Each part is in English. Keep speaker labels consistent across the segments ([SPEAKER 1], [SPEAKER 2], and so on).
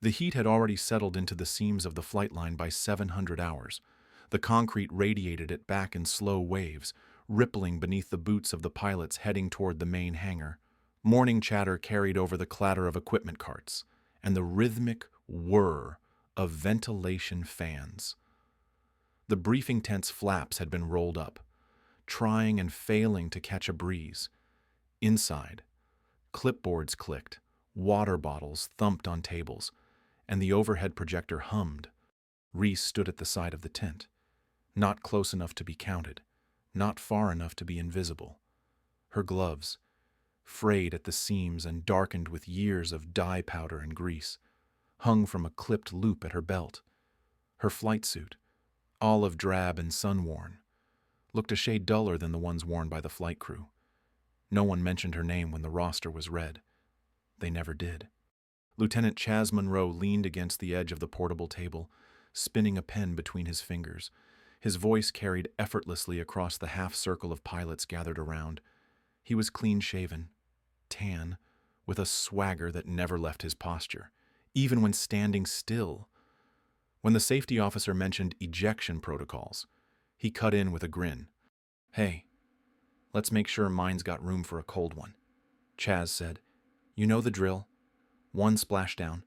[SPEAKER 1] The heat had already settled into the seams of the flight line by 700 hours. The concrete radiated it back in slow waves, rippling beneath the boots of the pilots heading toward the main hangar. Morning chatter carried over the clatter of equipment carts and the rhythmic whir of ventilation fans. The briefing tent's flaps had been rolled up, trying and failing to catch a breeze. Inside, clipboards clicked, water bottles thumped on tables, and the overhead projector hummed. Reese stood at the side of the tent, not close enough to be counted, not far enough to be invisible. Her gloves, frayed at the seams and darkened with years of dye powder and grease, hung from a clipped loop at her belt. Her flight suit, olive drab and sun-worn, looked a shade duller than the ones worn by the flight crew. No one mentioned her name when the roster was read. They never did. Lieutenant Chaz Monroe leaned against the edge of the portable table, spinning a pen between his fingers. His voice carried effortlessly across the half-circle of pilots gathered around. He was clean-shaven, tan, with a swagger that never left his posture, even when standing still. When the safety officer mentioned ejection protocols, he cut in with a grin. "Hey, let's make sure mine's got room for a cold one," Chaz said. "You know the drill. 1 splashdown,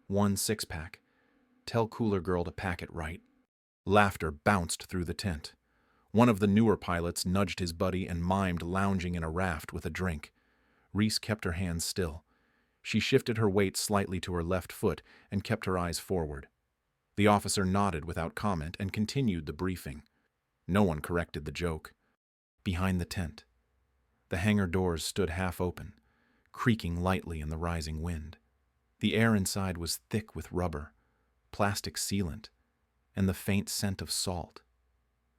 [SPEAKER 1] 1 six-pack. Tell Cooler Girl to pack it right." Laughter bounced through the tent. One of the newer pilots nudged his buddy and mimed lounging in a raft with a drink. Reese kept her hands still. She shifted her weight slightly to her left foot and kept her eyes forward. The officer nodded without comment and continued the briefing. No one corrected the joke. Behind the tent, the hangar doors stood half open, creaking lightly in the rising wind. The air inside was thick with rubber, plastic sealant, and the faint scent of salt.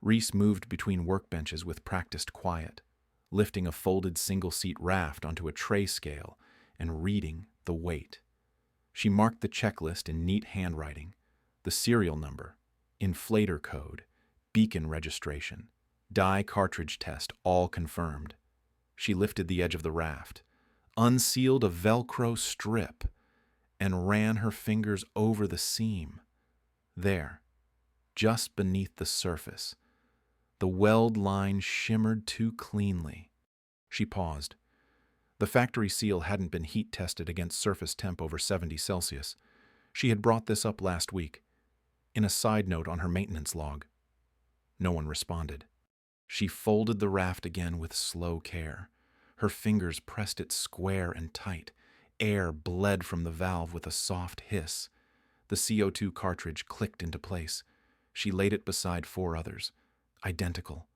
[SPEAKER 1] Reese moved between workbenches with practiced quiet, lifting a folded single-seat Raft onto a tray scale and reading the weight. She marked the checklist in neat handwriting, the serial number, inflator code, beacon registration, dye cartridge test, all confirmed. She lifted the edge of the Raft, unsealed a Velcro strip, and ran her fingers over the seam. There, just beneath the surface, the weld line shimmered too cleanly. She paused. The factory seal hadn't been heat tested against surface temp over 70 Celsius. She had brought this up last week, in a side note on her maintenance log. No one responded. She folded the Raft again with slow care. Her fingers pressed it square and tight. Air bled from the valve with a soft hiss. The CO2 cartridge clicked into place. She laid it beside 4 others, identical,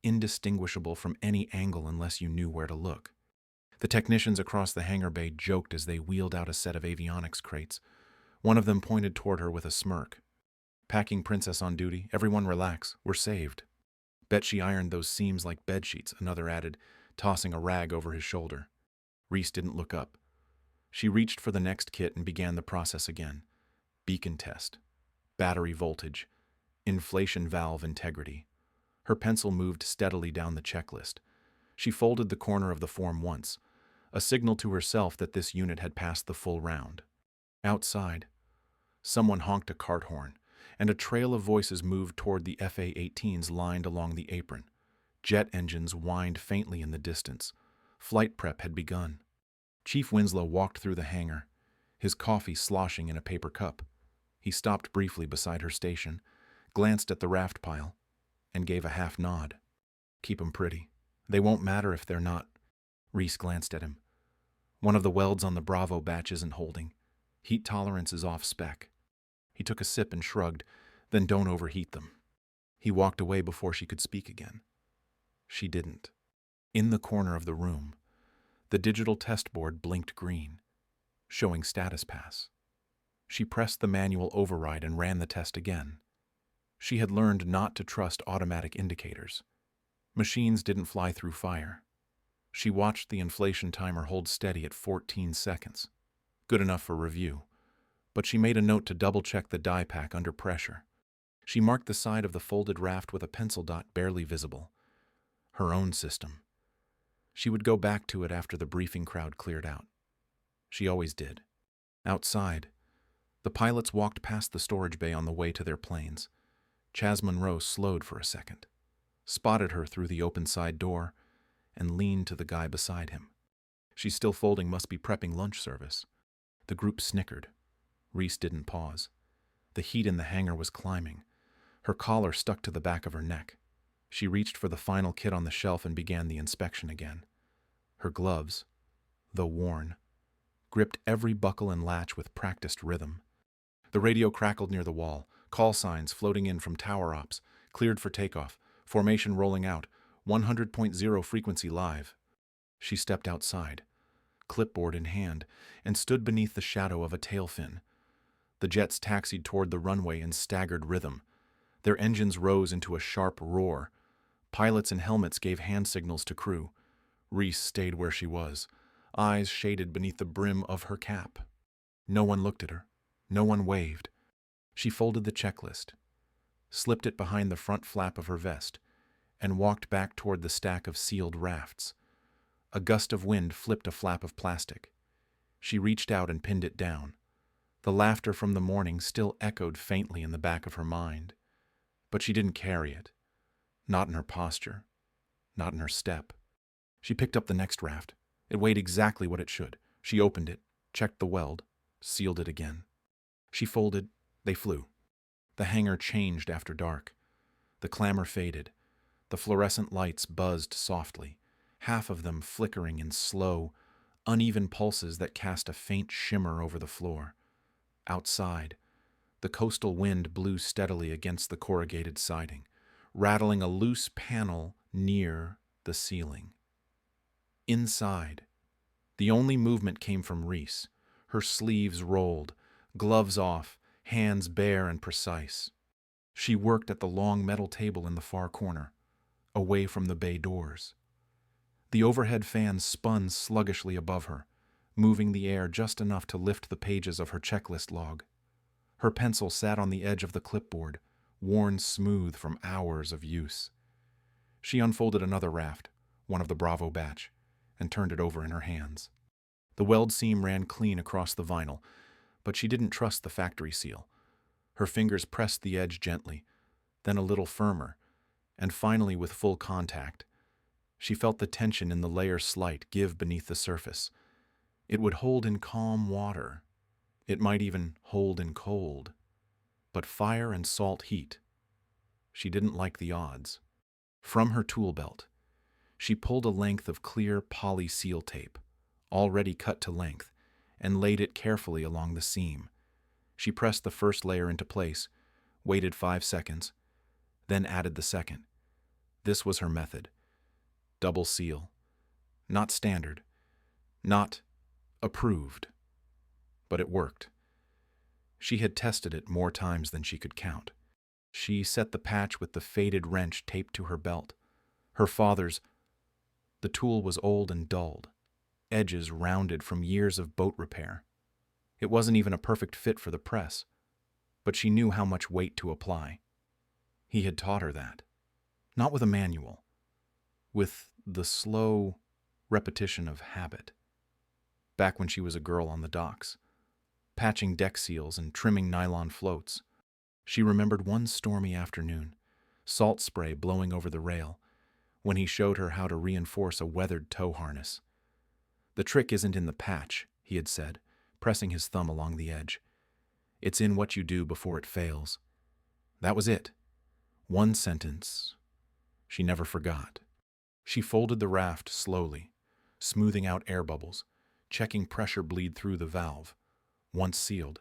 [SPEAKER 1] indistinguishable from any angle unless you knew where to look. The technicians across the hangar bay joked as they wheeled out a set of avionics crates. One of them pointed toward her with a smirk. "Packing princess on duty. Everyone relax. We're saved." "Bet she ironed those seams like bedsheets," another added, tossing a rag over his shoulder. Reese didn't look up. She reached for the next kit and began the process again. Beacon test, battery voltage, inflation valve integrity. Her pencil moved steadily down the checklist. She folded the corner of the form once, a signal to herself that this unit had passed the full round. Outside, someone honked a cart horn, and a trail of voices moved toward the FA-18s lined along the apron. Jet engines whined faintly in the distance. Flight prep had begun. Chief Winslow walked through the hangar, his coffee sloshing in a paper cup. He stopped briefly beside her station, glanced at the Raft pile, and gave a half nod. "Keep 'em pretty. They won't matter if they're not." Reese glanced at him. "One of the welds on the Bravo batch isn't holding. Heat tolerance is off spec." He took a sip and shrugged, "Then don't overheat them." He walked away before she could speak again. She didn't. In the corner of the room, the digital test board blinked green, showing status pass. She pressed the manual override and ran the test again. She had learned not to trust automatic indicators. Machines didn't fly through fire. She watched the inflation timer hold steady at 14 seconds. Good enough for review. But she made a note to double-check the die pack under pressure. She marked the side of the folded Raft with a pencil dot barely visible. Her own system. She would go back to it after the briefing crowd cleared out. She always did. Outside, The pilots walked past the storage bay on the way to their planes. Chas Monroe slowed for a second, spotted her through the open side door, and leaned to the guy beside him. She's still folding, must be prepping lunch service. The group snickered. Reese didn't pause. The heat in the hangar was climbing. Her collar stuck to the back of her neck. She reached for the final kit on the shelf and began the inspection again. Her gloves, though worn, gripped every buckle and latch with practiced rhythm. The radio crackled near the wall, call signs floating in from tower ops, cleared for takeoff, formation rolling out, 100.0 frequency live. She stepped outside, clipboard in hand, and stood beneath the shadow of a tail fin. The jets taxied toward the runway in staggered rhythm. Their engines rose into a sharp roar. Pilots in helmets gave hand signals to crew. Reese stayed where she was, eyes shaded beneath the brim of her cap. No one looked at her. No one waved. She folded the checklist, slipped it behind the front flap of her vest, and walked back toward the stack of sealed rafts. A gust of wind flipped a flap of plastic. She reached out and pinned it down. The laughter from the morning still echoed faintly in the back of her mind. But she didn't carry it. Not in her posture. Not in her step. She picked up the next raft. It weighed exactly what it should. She opened it, checked the weld, sealed it again. She folded. They flew. The hangar changed after dark. The clamor faded. The fluorescent lights buzzed softly, half of them flickering in slow, uneven pulses that cast a faint shimmer over the floor. Outside, the coastal wind blew steadily against the corrugated siding, rattling a loose panel near the ceiling. Inside, the only movement came from Reese, her sleeves rolled, gloves off, hands bare and precise. She worked at the long metal table in the far corner, away from the bay doors. The overhead fan spun sluggishly above her, moving the air just enough to lift the pages of her checklist log. Her pencil sat on the edge of the clipboard, worn smooth from hours of use. She unfolded another raft, one of the Bravo batch, and turned it over in her hands. The weld seam ran clean across the vinyl, but she didn't trust the factory seal. Her fingers pressed the edge gently, then a little firmer, and finally with full contact. She felt the tension in the layer slight give beneath the surface. It would hold in calm water. It might even hold in cold. But fire and salt heat. She didn't like the odds. From her tool belt, she pulled a length of clear poly seal tape, already cut to length, and laid it carefully along the seam. She pressed the first layer into place, waited 5 seconds, then added the second. This was her method. Double seal. Not standard. Not approved. But it worked. She had tested it more times than she could count. She set the patch with the faded wrench taped to her belt. Her father's. The tool was old and dulled, edges rounded from years of boat repair. It wasn't even a perfect fit for the press, but she knew how much weight to apply. He had taught her that. Not with a manual, with the slow repetition of habit. Back when she was a girl on the docks, patching deck seals and trimming nylon floats, she remembered one stormy afternoon, salt spray blowing over the rail, when he showed her how to reinforce a weathered tow harness. The trick isn't in the patch, he had said, pressing his thumb along the edge. It's in what you do before it fails. That was it. One sentence she never forgot. She folded the raft slowly, smoothing out air bubbles, checking pressure bleed through the valve. Once sealed,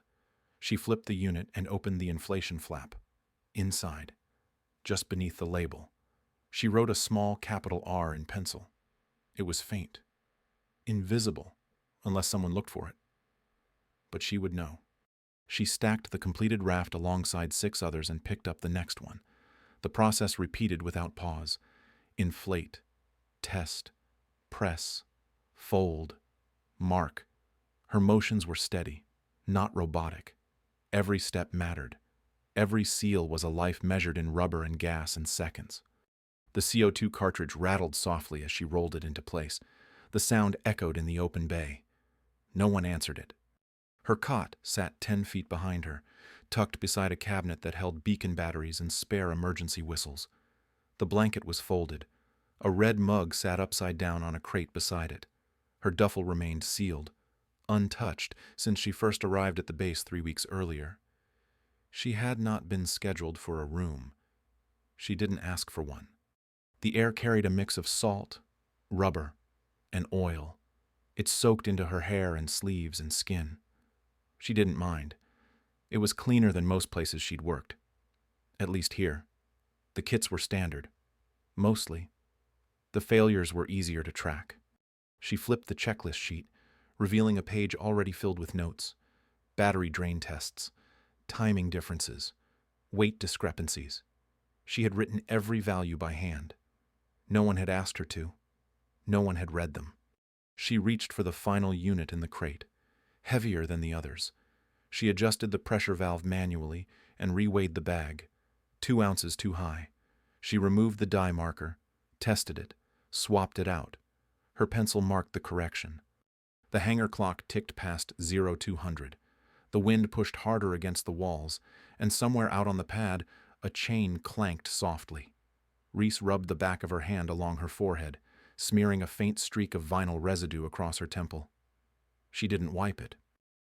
[SPEAKER 1] she flipped the unit and opened the inflation flap. Inside, just beneath the label, she wrote a small capital R in pencil. It was faint, invisible, unless someone looked for it. But she would know. She stacked the completed raft alongside 6 others and picked up the next one. The process repeated without pause. Inflate, test, press, fold, mark. Her motions were steady, not robotic. Every step mattered. Every seal was a life measured in rubber and gas and seconds. The CO2 cartridge rattled softly as she rolled it into place. The sound echoed in the open bay. No one answered it. Her cot sat 10 feet behind her, tucked beside a cabinet that held beacon batteries and spare emergency whistles. The blanket was folded. A red mug sat upside down on a crate beside it. Her duffel remained sealed, untouched since she first arrived at the base 3 weeks earlier. She had not been scheduled for a room. She didn't ask for one. The air carried a mix of salt, rubber, and oil. It soaked into her hair and sleeves and skin. She didn't mind. It was cleaner than most places she'd worked. At least here. The kits were standard. Mostly. The failures were easier to track. She flipped the checklist sheet, revealing a page already filled with notes. Battery drain tests, timing differences, weight discrepancies. She had written every value by hand. No one had asked her to. No one had read them. She reached for the final unit in the crate, heavier than the others. She adjusted the pressure valve manually and reweighed the bag, 2 ounces too high. She removed the dye marker, tested it, swapped it out. Her pencil marked the correction. The hangar clock ticked past 0200. The wind pushed harder against the walls, and somewhere out on the pad, a chain clanked softly. Reese rubbed the back of her hand along her forehead, smearing a faint streak of vinyl residue across her temple. She didn't wipe it.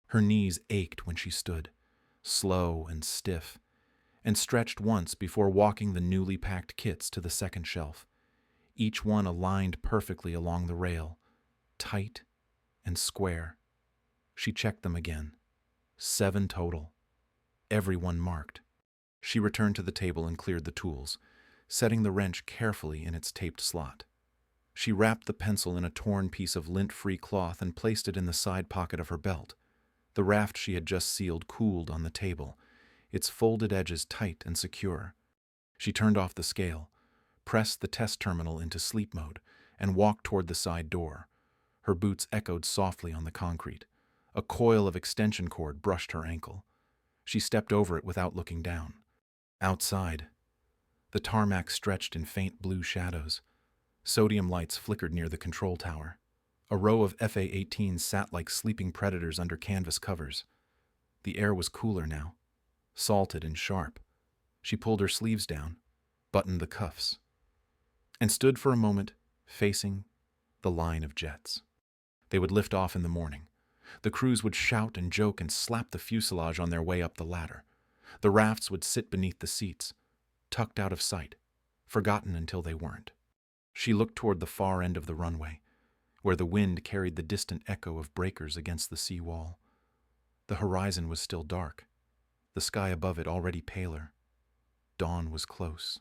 [SPEAKER 1] Her knees ached when she stood, slow and stiff, and stretched once before walking the newly packed kits to the second shelf, each one aligned perfectly along the rail, tight and square. She checked them again. 7 total. Everyone marked. She returned to the table and cleared the tools, setting the wrench carefully in its taped slot. She wrapped the pencil in a torn piece of lint-free cloth and placed it in the side pocket of her belt. The raft she had just sealed cooled on the table, its folded edges tight and secure. She turned off the scale, pressed the test terminal into sleep mode, and walked toward the side door. Her boots echoed softly on the concrete. A coil of extension cord brushed her ankle. She stepped over it without looking down. Outside, the tarmac stretched in faint blue shadows. Sodium lights flickered near the control tower. A row of FA-18s sat like sleeping predators under canvas covers. The air was cooler now, salted and sharp. She pulled her sleeves down, buttoned the cuffs, and stood for a moment facing the line of jets. They would lift off in the morning. The crews would shout and joke and slap the fuselage on their way up the ladder. The rafts would sit beneath the seats, tucked out of sight, forgotten until they weren't. She looked toward the far end of the runway, where the wind carried the distant echo of breakers against the sea wall. The horizon was still dark, the sky above it already paler. Dawn was close.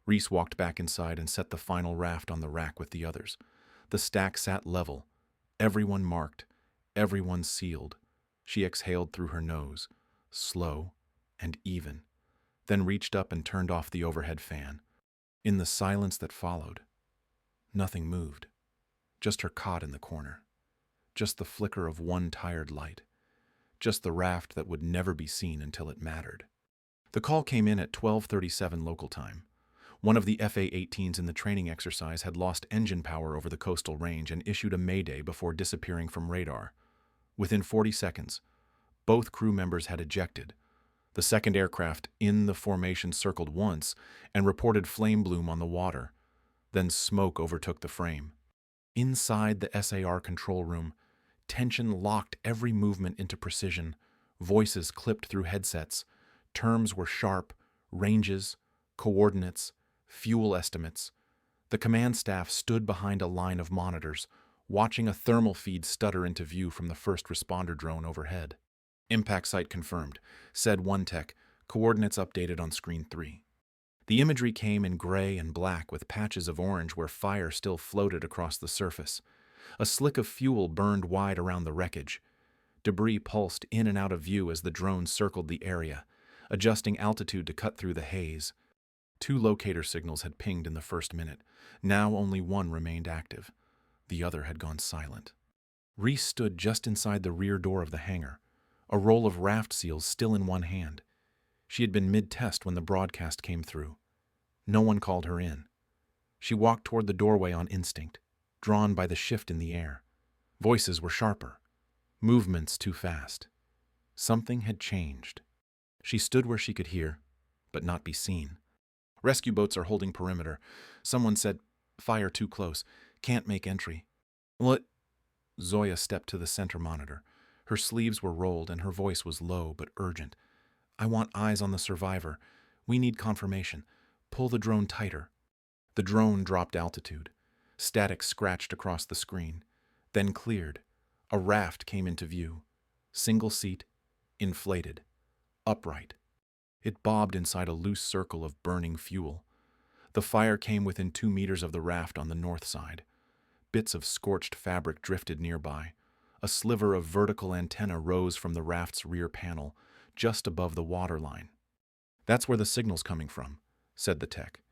[SPEAKER 1] Reese walked back inside and set the final raft on the rack with the others. The stack sat level, everyone marked, everyone sealed. She exhaled through her nose, slow and even, then reached up and turned off the overhead fan. In the silence that followed, nothing moved. Just her cot in the corner. Just the flicker of one tired light. Just the raft that would never be seen until it mattered. The call came in at 12:37 local time. One of the FA-18s in the training exercise had lost engine power over the coastal range and issued a mayday before disappearing from radar. Within 40 seconds, both crew members had ejected. The second aircraft in the formation circled once and reported flame bloom on the water. Then smoke overtook the frame. Inside the SAR control room, tension locked every movement into precision. Voices clipped through headsets. Terms were sharp, ranges, coordinates, fuel estimates. The command staff stood behind a line of monitors, watching a thermal feed stutter into view from the first responder drone overhead. Impact site confirmed, said one tech, coordinates updated on screen 3. The imagery came in gray and black with patches of orange where fire still floated across the surface. A slick of fuel burned wide around the wreckage. Debris pulsed in and out of view as the drone circled the area, adjusting altitude to cut through the haze. 2 locator signals had pinged in the first minute. Now only one remained active. The other had gone silent. Reese stood just inside the rear door of the hangar, a roll of raft seals still in one hand. She had been mid-test when the broadcast came through. No one called her in. She walked toward the doorway on instinct, drawn by the shift in the air. Voices were sharper, movements too fast. Something had changed. She stood where she could hear, but not be seen. Rescue boats are holding perimeter. Someone said, "Fire too close. Can't make entry." "What?" Zoya stepped to the center monitor. Her sleeves were rolled and her voice was low but urgent. "I want eyes on the survivor. We need confirmation. Pull the drone tighter." The drone dropped altitude. Static scratched across the screen, then cleared. A raft came into view. Single seat, inflated, upright. It bobbed inside a loose circle of burning fuel. The fire came within 2 meters of the raft on the north side. Bits of scorched fabric drifted nearby. A sliver of vertical antenna rose from the raft's rear panel, just above the waterline. "That's where the signal's coming from," said the tech.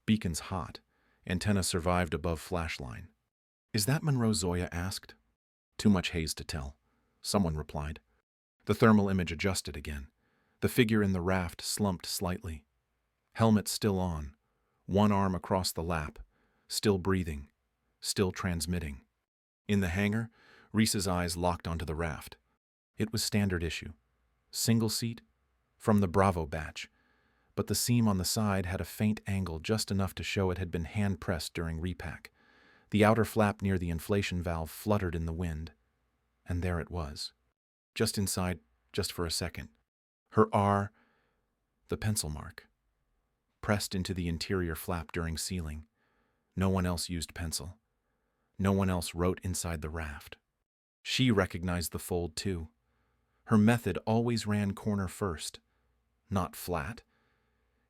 [SPEAKER 1] "Beacon's hot. Antenna survived above flashline." "Is that Monroe?" Zoya asked. "Too much haze to tell," someone replied. The thermal image adjusted again. The figure in the raft slumped slightly. Helmet still on, one arm across the lap, still breathing, still transmitting. In the hangar, Reese's eyes locked onto the raft. It was standard issue. Single seat, from the Bravo batch, but the seam on the side had a faint angle just enough to show it had been hand-pressed during repack. The outer flap near the inflation valve fluttered in the wind. And there it was. Just inside, just for a second. Her R, the pencil mark, pressed into the interior flap during sealing. No one else used pencil. No one else wrote inside the raft. She recognized the fold too. Her method always ran corner first, not flat.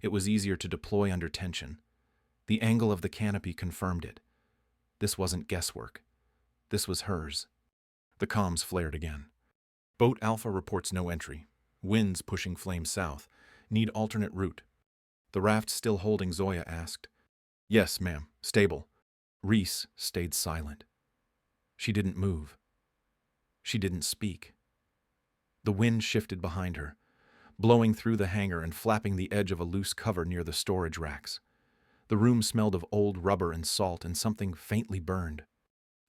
[SPEAKER 1] It was easier to deploy under tension. The angle of the canopy confirmed it. This wasn't guesswork. This was hers. The comms flared again. "Boat Alpha reports no entry. Winds pushing flame south. Need alternate route." "The raft still holding?" Zoya asked. "Yes, ma'am. Stable." Reese stayed silent. She didn't move. She didn't speak. The wind shifted behind her, blowing through the hangar and flapping the edge of a loose cover near the storage racks. The room smelled of old rubber and salt and something faintly burned.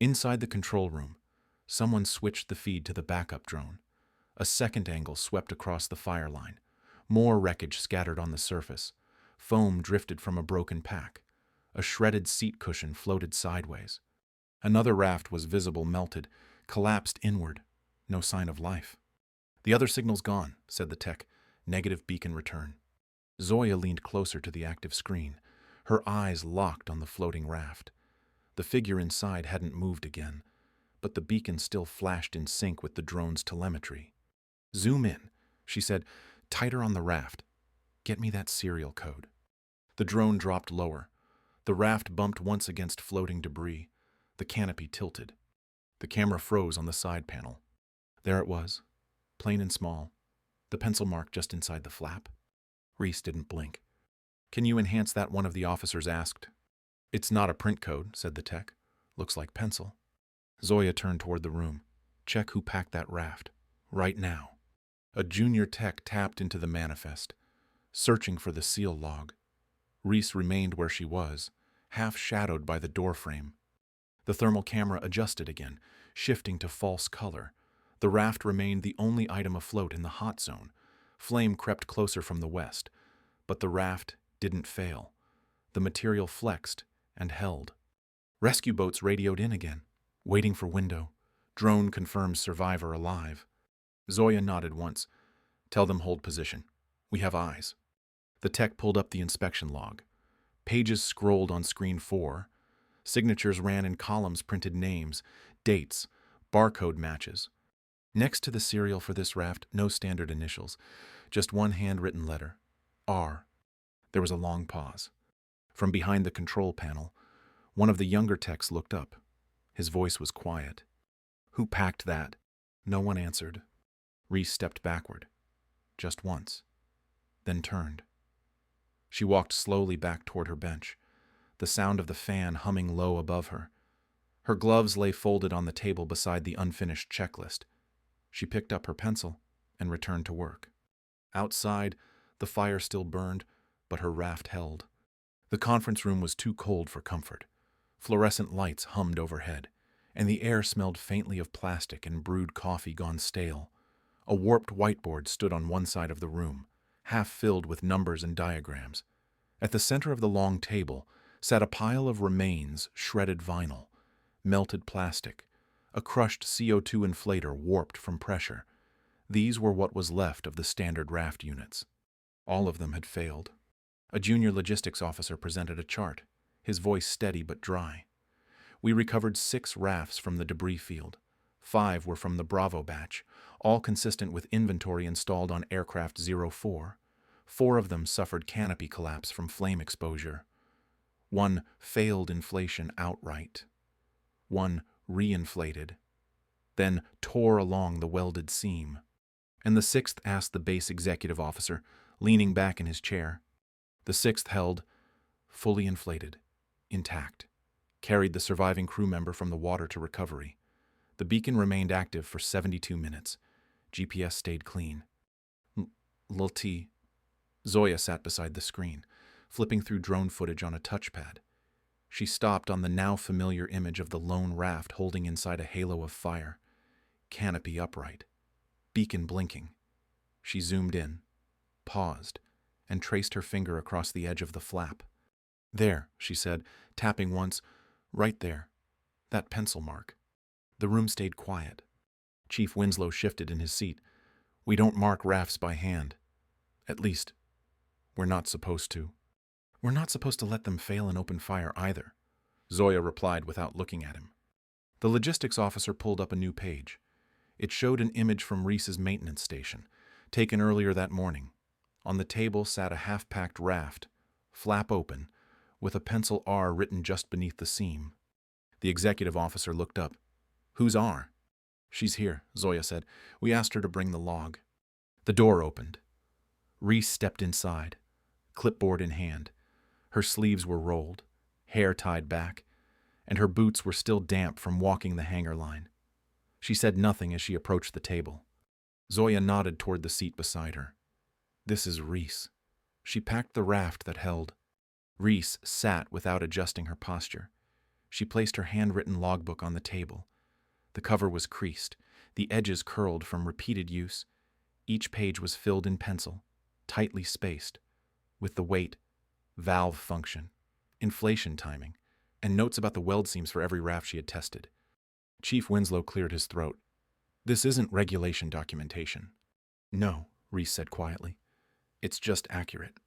[SPEAKER 1] Inside the control room, someone switched the feed to the backup drone. A second angle swept across the fire line. More wreckage scattered on the surface. Foam drifted from a broken pack. A shredded seat cushion floated sideways. Another raft was visible, melted, collapsed inward. No sign of life. "The other signal's gone," said the tech. "Negative beacon return." Zoya leaned closer to the active screen, her eyes locked on the floating raft. The figure inside hadn't moved again, but the beacon still flashed in sync with the drone's telemetry. "Zoom in," she said. "Tighter on the raft. Get me that serial code." The drone dropped lower. The raft bumped once against floating debris. The canopy tilted. The camera froze on the side panel. There it was, plain and small, the pencil mark just inside the flap. Reese didn't blink. "Can you enhance that?" one of the officers asked. "It's not a print code," said the tech. "Looks like pencil." Zoya turned toward the room. "Check who packed that raft. Right now." A junior tech tapped into the manifest, searching for the seal log. Reese remained where she was, half shadowed by the doorframe. The thermal camera adjusted again, shifting to false color. The raft remained the only item afloat in the hot zone. Flame crept closer from the west, but the raft didn't fail. The material flexed and held. Rescue boats radioed in again, waiting for window. Drone confirms survivor alive. Zoya nodded once. "Tell them hold position. We have eyes." The tech pulled up the inspection log. Pages scrolled on screen 4. Signatures ran in columns, printed names, dates, barcode matches. Next to the serial for this raft, no standard initials, just one handwritten letter, R. There was a long pause. From behind the control panel, one of the younger techs looked up. His voice was quiet. "Who packed that?" No one answered. Reese stepped backward, just once, then turned. She walked slowly back toward her bench, the sound of the fan humming low above her. Her gloves lay folded on the table beside the unfinished checklist. She picked up her pencil and returned to work. Outside, the fire still burned, but her raft held. The conference room was too cold for comfort. Fluorescent lights hummed overhead, and the air smelled faintly of plastic and brewed coffee gone stale. A warped whiteboard stood on one side of the room, half filled with numbers and diagrams. At the center of the long table sat a pile of remains, shredded vinyl, melted plastic, a crushed CO2 inflator warped from pressure. These were what was left of the standard Raft units. All of them had failed. A junior logistics officer presented a chart, his voice steady but dry. We recovered 6 rafts from the debris field. 5 were from the Bravo batch, all consistent with inventory installed on aircraft 04. 4 of them suffered canopy collapse from flame exposure. 1 failed inflation outright. 1 reinflated, then tore along the welded seam. And the 6th asked the base executive officer, leaning back in his chair. The 6th held, fully inflated, intact, carried the surviving crew member from the water to recovery. The beacon remained active for 72 minutes. GPS stayed clean. Lil T. Zoya sat beside the screen, flipping through drone footage on a touchpad. She stopped on the now familiar image of the lone Raft holding inside a halo of fire. Canopy upright. Beacon blinking. She zoomed in, paused, and traced her finger across the edge of the flap. There, she said, tapping once. Right there. That pencil mark. The room stayed quiet. Chief Winslow shifted in his seat. We don't mark rafts by hand. At least, we're not supposed to. We're not supposed to let them fail in open fire either, Zoya replied without looking at him. The logistics officer pulled up a new page. It showed an image from Reese's maintenance station, taken earlier that morning. On the table sat a half-packed raft, flap open, with a pencil R written just beneath the seam. The executive officer looked up. Who's R? She's here, Zoya said. We asked her to bring the log. The door opened. Reese stepped inside, clipboard in hand. Her sleeves were rolled, hair tied back, and her boots were still damp from walking the hangar line. She said nothing as she approached the table. Zoya nodded toward the seat beside her. This is Reese. She packed the raft that held. Reese sat without adjusting her posture. She placed her handwritten logbook on the table. The cover was creased, the edges curled from repeated use. Each page was filled in pencil, tightly spaced, with the weight, valve function, inflation timing, and notes about the weld seams for every raft she had tested. Chief Winslow cleared his throat. This isn't regulation documentation. No, Reese said quietly. It's just accurate.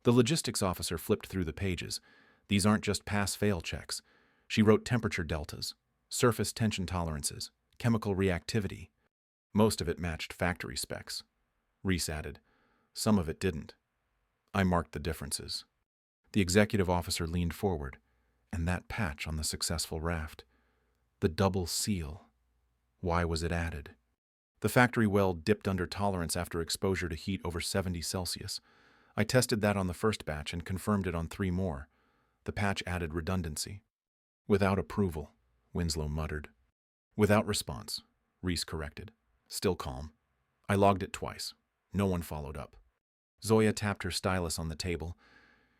[SPEAKER 1] The logistics officer flipped through the pages. These aren't just pass-fail checks. She wrote temperature deltas, surface tension tolerances, chemical reactivity. Most of it matched factory specs. Reese added. Some of it didn't. I marked the differences. The executive officer leaned forward, and that patch on the successful raft. The double seal. Why was it added? The factory weld dipped under tolerance after exposure to heat over 70 Celsius. I tested that on the first batch and confirmed it on 3 more. The patch added redundancy. Without approval, Winslow muttered. Without response, Reese corrected. Still calm. I logged it twice. No one followed up. Zoya tapped her stylus on the table.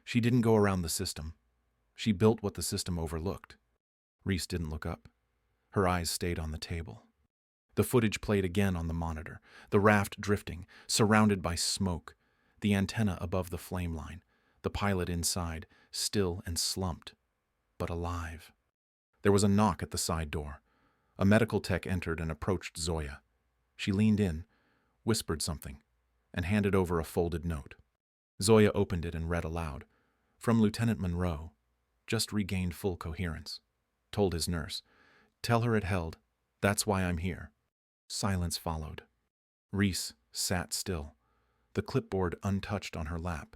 [SPEAKER 1] She didn't go around the system. She built what the system overlooked. Reese didn't look up. Her eyes stayed on the table. The footage played again on the monitor, the raft drifting, surrounded by smoke, the antenna above the flame line, the pilot inside, still and slumped, but alive. There was a knock at the side door. A medical tech entered and approached Zoya. She leaned in, whispered something, and handed over a folded note. Zoya opened it and read aloud. From Lieutenant Monroe. Just regained full coherence. Told his nurse. Tell her it held. That's why I'm here. Silence followed. Reese sat still, the clipboard untouched on her lap.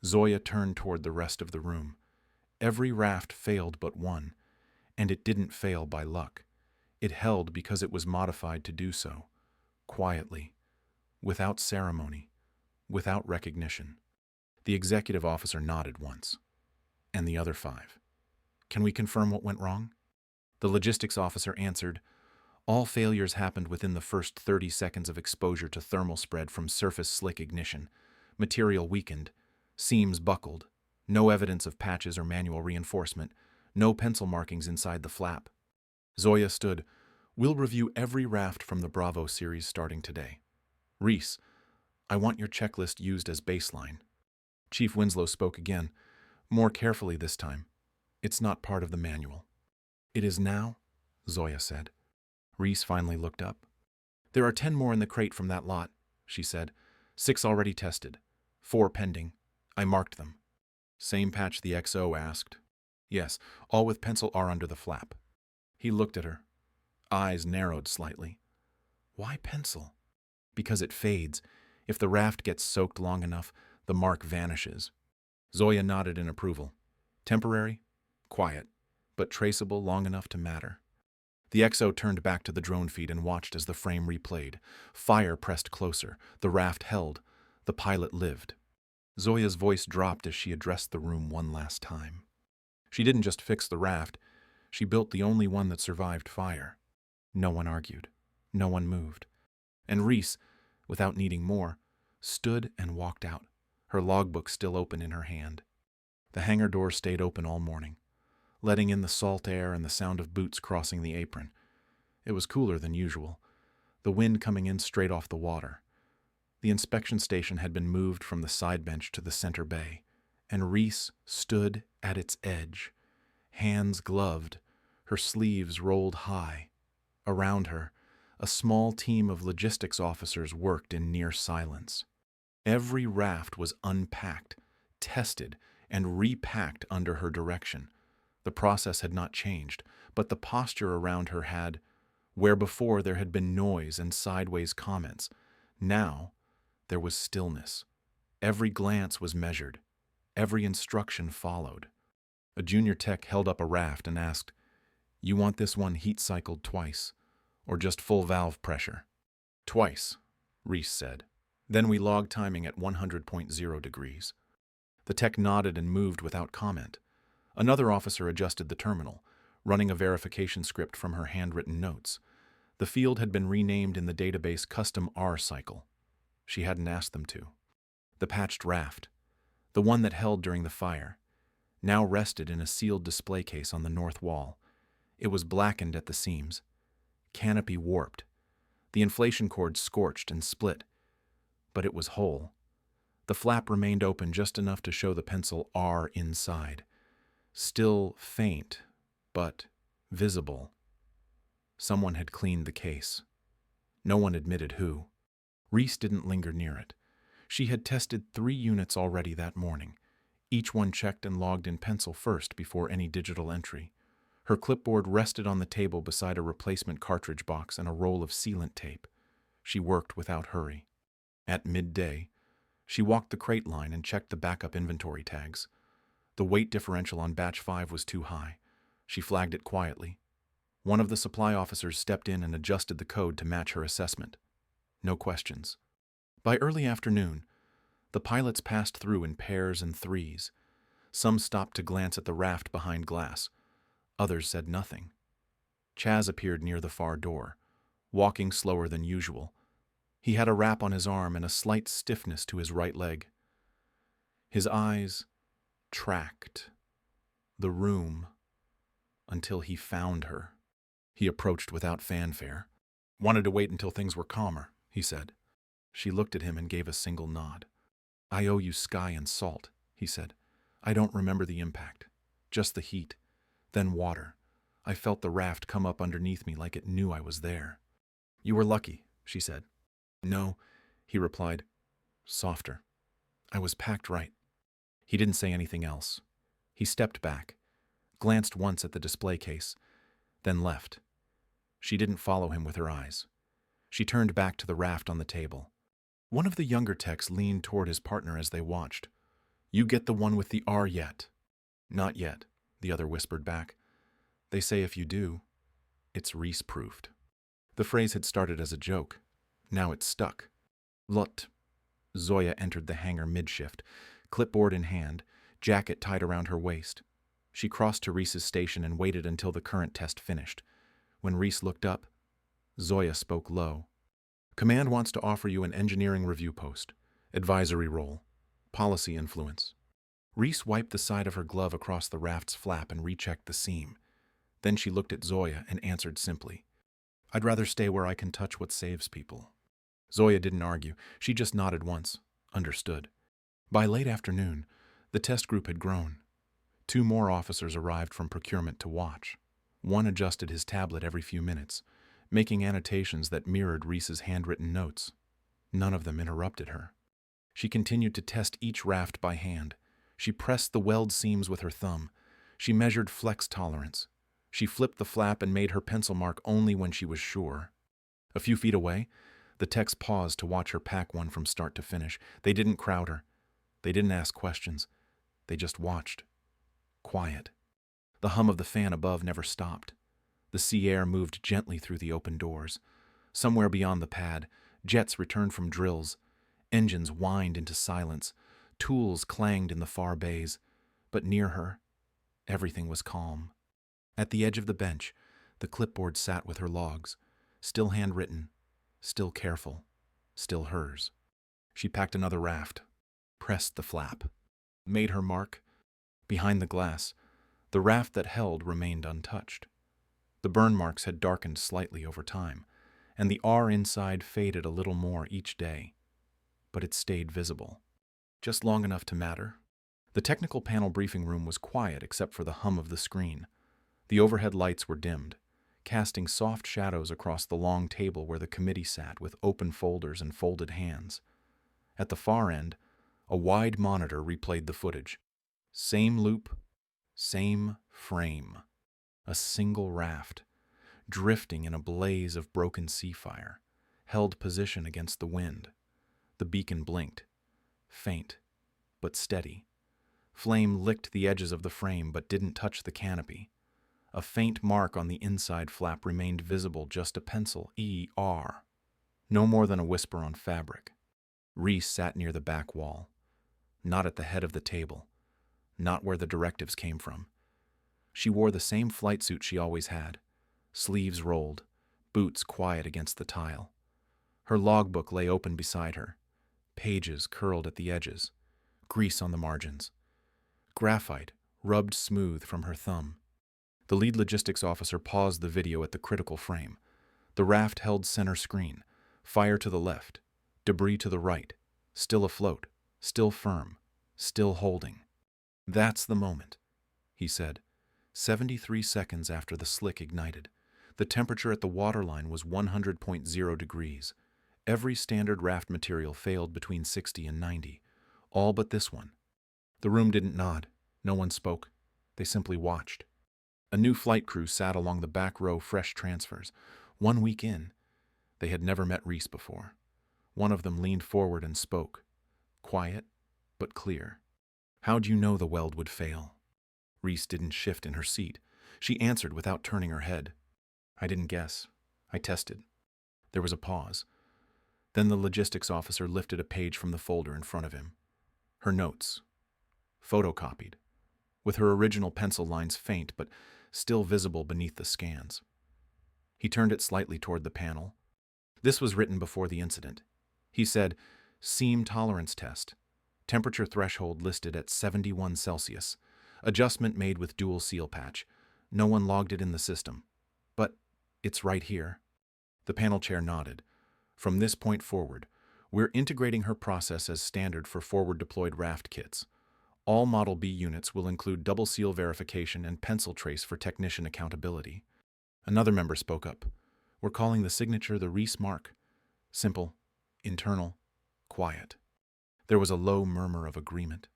[SPEAKER 1] Zoya turned toward the rest of the room. Every raft failed but one, and it didn't fail by luck. It held because it was modified to do so, quietly, without ceremony, without recognition. The executive officer nodded once. And the other 5. Can we confirm what went wrong? The logistics officer answered, all failures happened within the first 30 seconds of exposure to thermal spread from surface slick ignition. Material weakened, seams buckled, no evidence of patches or manual reinforcement, no pencil markings inside the flap. Zoya stood. We'll review every raft from the Bravo series starting today. Reese, I want your checklist used as baseline. Chief Winslow spoke again, more carefully this time. It's not part of the manual. It is now, Zoya said. Reese finally looked up. There are 10 more in the crate from that lot, she said. 6 already tested. 4 pending. I marked them. Same patch the XO asked. Yes, all with pencil R under the flap. He looked at her. Eyes narrowed slightly. Why pencil? Because it fades. If the raft gets soaked long enough, the mark vanishes. Zoya nodded in approval. Temporary? Quiet, but traceable long enough to matter. The XO turned back to the drone feed and watched as the frame replayed. Fire pressed closer. The raft held. The pilot lived. Zoya's voice dropped as she addressed the room one last time. She didn't just fix the raft. She built the only one that survived fire. No one argued. No one moved. And Reese, without needing more, stood and walked out, her logbook still open in her hand. The hangar door stayed open all morning, letting in the salt air and the sound of boots crossing the apron. It was cooler than usual, the wind coming in straight off the water. The inspection station had been moved from the side bench to the center bay, and Reese stood at its edge, hands gloved, her sleeves rolled high. Around her, a small team of logistics officers worked in near silence. Every raft was unpacked, tested, and repacked under her direction. The process had not changed, but the posture around her had, where before there had been noise and sideways comments, now there was stillness. Every glance was measured. Every instruction followed. A junior tech held up a raft and asked, "You want this one heat-cycled twice, or just full valve pressure?" "Twice," Reese said. "Then we log timing at 100.0 degrees." The tech nodded and moved without comment. Another officer adjusted the terminal, running a verification script from her handwritten notes. The field had been renamed in the database Custom R Cycle. She hadn't asked them to. The patched raft, the one that held during the fire, now rested in a sealed display case on the north wall. It was blackened at the seams, canopy warped, the inflation cord scorched and split, but it was whole. The flap remained open just enough to show the pencil R inside. Still faint, but visible. Someone had cleaned the case. No one admitted who. Reese didn't linger near it. She had tested 3 units already that morning, each one checked and logged in pencil first before any digital entry. Her clipboard rested on the table beside a replacement cartridge box and a roll of sealant tape. She worked without hurry. At midday, she walked the crate line and checked the backup inventory tags. The weight differential on batch 5 was too high. She flagged it quietly. One of the supply officers stepped in and adjusted the code to match her assessment. No questions. By early afternoon, the pilots passed through in pairs and threes. Some stopped to glance at the raft behind glass. Others said nothing. Chaz appeared near the far door, walking slower than usual. He had a wrap on his arm and a slight stiffness to his right leg. His eyes tracked the room until he found her. He approached without fanfare. "Wanted to wait until things were calmer," he said. She looked at him and gave a single nod. "I owe you sky and salt," he said. "I don't remember the impact, just the heat, then water. I felt the raft come up underneath me like it knew I was there." "You were lucky," she said. "No," he replied, softer. "I was packed right." He didn't say anything else. He stepped back, glanced once at the display case, then left. She didn't follow him with her eyes. She turned back to the raft on the table. One of the younger techs leaned toward his partner as they watched. "You get the one with the R yet?" "Not yet," the other whispered back. "They say if you do, it's Reese-proofed." The phrase had started as a joke. Now it stuck. "Lot." Zoya entered the hangar mid-shift, clipboard in hand, jacket tied around her waist. She crossed to Reese's station and waited until the current test finished. When Reese looked up, Zoya spoke low. "Command wants to offer you an engineering review post, advisory role, policy influence." Reese wiped the side of her glove across the raft's flap and rechecked the seam. Then she looked at Zoya and answered simply, I'd rather stay where I can touch what saves people. Zoya didn't argue. She just nodded once. Understood. By late afternoon, the test group had grown. 2 more officers arrived from procurement to watch. One adjusted his tablet every few minutes, making annotations that mirrored Reese's handwritten notes. None of them interrupted her. She continued to test each raft by hand. She pressed the weld seams with her thumb. She measured flex tolerance. She flipped the flap and made her pencil mark only when she was sure. A few feet away, the techs paused to watch her pack one from start to finish. They didn't crowd her. They didn't ask questions. They just watched. Quiet. The hum of the fan above never stopped. The sea air moved gently through the open doors. Somewhere beyond the pad, jets returned from drills. Engines whined into silence. Tools clanged in the far bays. But near her, everything was calm. At the edge of the bench, the clipboard sat with her logs, still handwritten, still careful, still hers. She packed another raft, pressed the flap, made her mark. Behind the glass, the raft that held remained untouched. The burn marks had darkened slightly over time, and the R inside faded a little more each day. But it stayed visible, just long enough to matter. The technical panel briefing room was quiet except for the hum of the screen. The overhead lights were dimmed, casting soft shadows across the long table where the committee sat with open folders and folded hands. At the far end, a wide monitor replayed the footage. Same loop, same frame. A single raft, drifting in a blaze of broken sea fire, held position against the wind. The beacon blinked, faint, but steady. Flame licked the edges of the frame but didn't touch the canopy. A faint mark on the inside flap remained visible, just a pencil, ER. No more than a whisper on fabric. Reese sat near the back wall, not at the head of the table, not where the directives came from. She wore the same flight suit she always had, sleeves rolled, boots quiet against the tile. Her logbook lay open beside her, pages curled at the edges, grease on the margins. Graphite rubbed smooth from her thumb. The lead logistics officer paused the video at the critical frame. The raft held center screen, fire to the left, debris to the right, still afloat, still firm, still holding. That's the moment, he said. 73 seconds after the slick ignited. The temperature at the waterline was 100.0 degrees. Every standard raft material failed between 60 and 90, all but this one. The room didn't nod. No one spoke. They simply watched. A new flight crew sat along the back row, fresh transfers. 1 week in, they had never met Reese before. One of them leaned forward and spoke. Quiet, but clear. How'd you know the weld would fail? Reese didn't shift in her seat. She answered without turning her head. I didn't guess. I tested. There was a pause. Then the logistics officer lifted a page from the folder in front of him. Her notes. Photocopied, with her original pencil lines faint but still visible beneath the scans. He turned it slightly toward the panel. This was written before the incident. He said, seam tolerance test. Temperature threshold listed at 71 Celsius. Adjustment made with dual seal patch. No one logged it in the system. But it's right here. The panel chair nodded. From this point forward, we're integrating her process as standard for forward-deployed raft kits. All Model B units will include double seal verification and pencil trace for technician accountability. Another member spoke up. We're calling the signature the Reese mark. Simple, internal, quiet. There was a low murmur of agreement,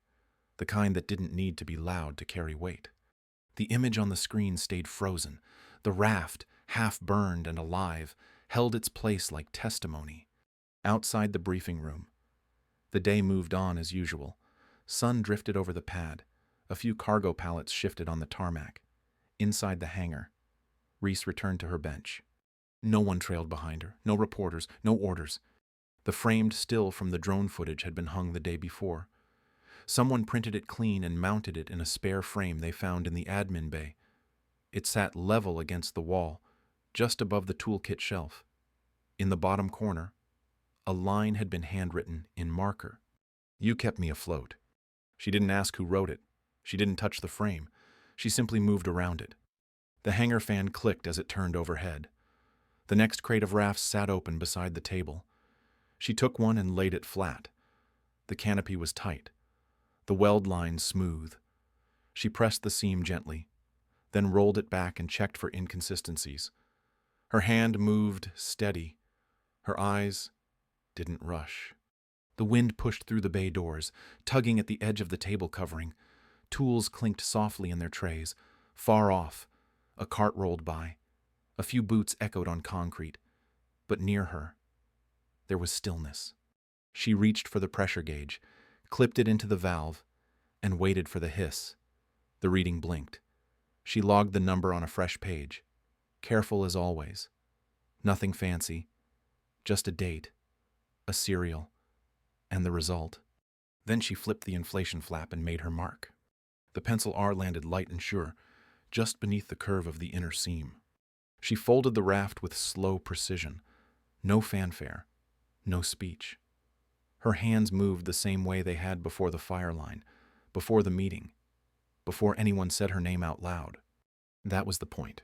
[SPEAKER 1] the kind that didn't need to be loud to carry weight. The image on the screen stayed frozen. The raft, half burned and alive, held its place like testimony. Outside the briefing room, the day moved on as usual. Sun drifted over the pad. A few cargo pallets shifted on the tarmac. Inside the hangar, Reese returned to her bench. No one trailed behind her, no reporters, no orders. The framed still from the drone footage had been hung the day before. Someone printed it clean and mounted it in a spare frame they found in the admin bay. It sat level against the wall, just above the toolkit shelf. In the bottom corner, a line had been handwritten in marker. You kept me afloat. She didn't ask who wrote it. She didn't touch the frame. She simply moved around it. The hangar fan clicked as it turned overhead. The next crate of rafts sat open beside the table. She took one and laid it flat. The canopy was tight, the weld lines smooth. She pressed the seam gently, then rolled it back and checked for inconsistencies. Her hand moved steady. Her eyes didn't rush. The wind pushed through the bay doors, tugging at the edge of the table covering. Tools clinked softly in their trays. Far off, a cart rolled by. A few boots echoed on concrete. But near her, there was stillness. She reached for the pressure gauge, clipped it into the valve, and waited for the hiss. The reading blinked. She logged the number on a fresh page, careful as always. Nothing fancy, just a date, a serial, and the result. Then she flipped the inflation flap and made her mark. The pencil R landed light and sure, just beneath the curve of the inner seam. She folded the raft with slow precision. No fanfare, no speech. Her hands moved the same way they had before the fire line, before the meeting, before anyone said her name out loud. That was the point.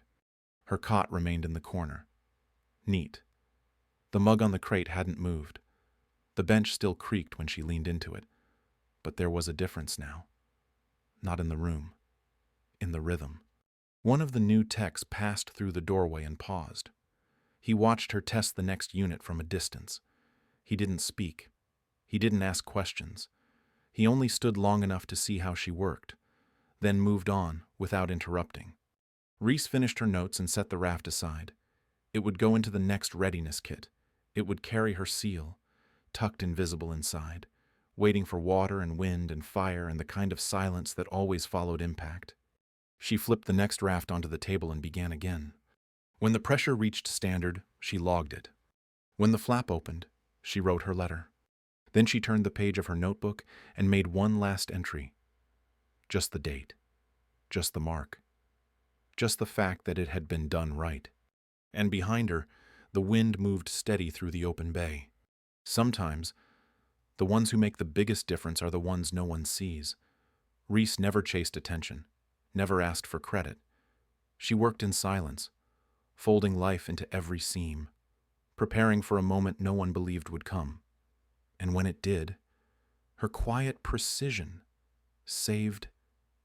[SPEAKER 1] Her cot remained in the corner. Neat. The mug on the crate hadn't moved. The bench still creaked when she leaned into it. But there was a difference now. Not in the room. In the rhythm. One of the new techs passed through the doorway and paused. He watched her test the next unit from a distance. He didn't speak. He didn't ask questions. He only stood long enough to see how she worked, then moved on without interrupting. Reese finished her notes and set the raft aside. It would go into the next readiness kit. It would carry her seal, tucked invisible inside, waiting for water and wind and fire and the kind of silence that always followed impact. She flipped the next raft onto the table and began again. When the pressure reached standard, she logged it. When the flap opened, she wrote her letter. Then she turned the page of her notebook and made one last entry. Just the date. Just the mark. Just the fact that it had been done right. And behind her, the wind moved steady through the open bay. Sometimes, the ones who make the biggest difference are the ones no one sees. Reese never chased attention, never asked for credit. She worked in silence, folding life into every seam, preparing for a moment no one believed would come. And when it did, her quiet precision saved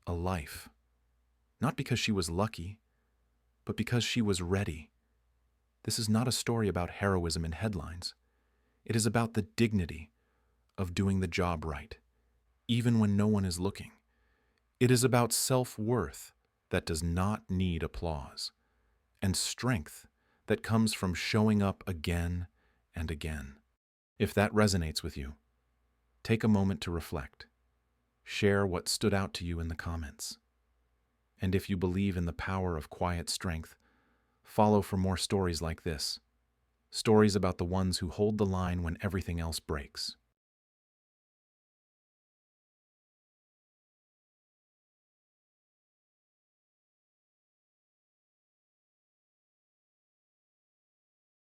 [SPEAKER 1] a life. Not because she was lucky, but because she was ready. This is not a story about heroism in headlines. It is about the dignity of doing the job right, even when no one is looking. It is about self-worth that does not need applause, and strength that comes from showing up again and again. If that resonates with you, take a moment to reflect. Share what stood out to you in the comments. And if you believe in the power of quiet strength, follow for more stories like this. Stories about the ones who hold the line when everything else breaks.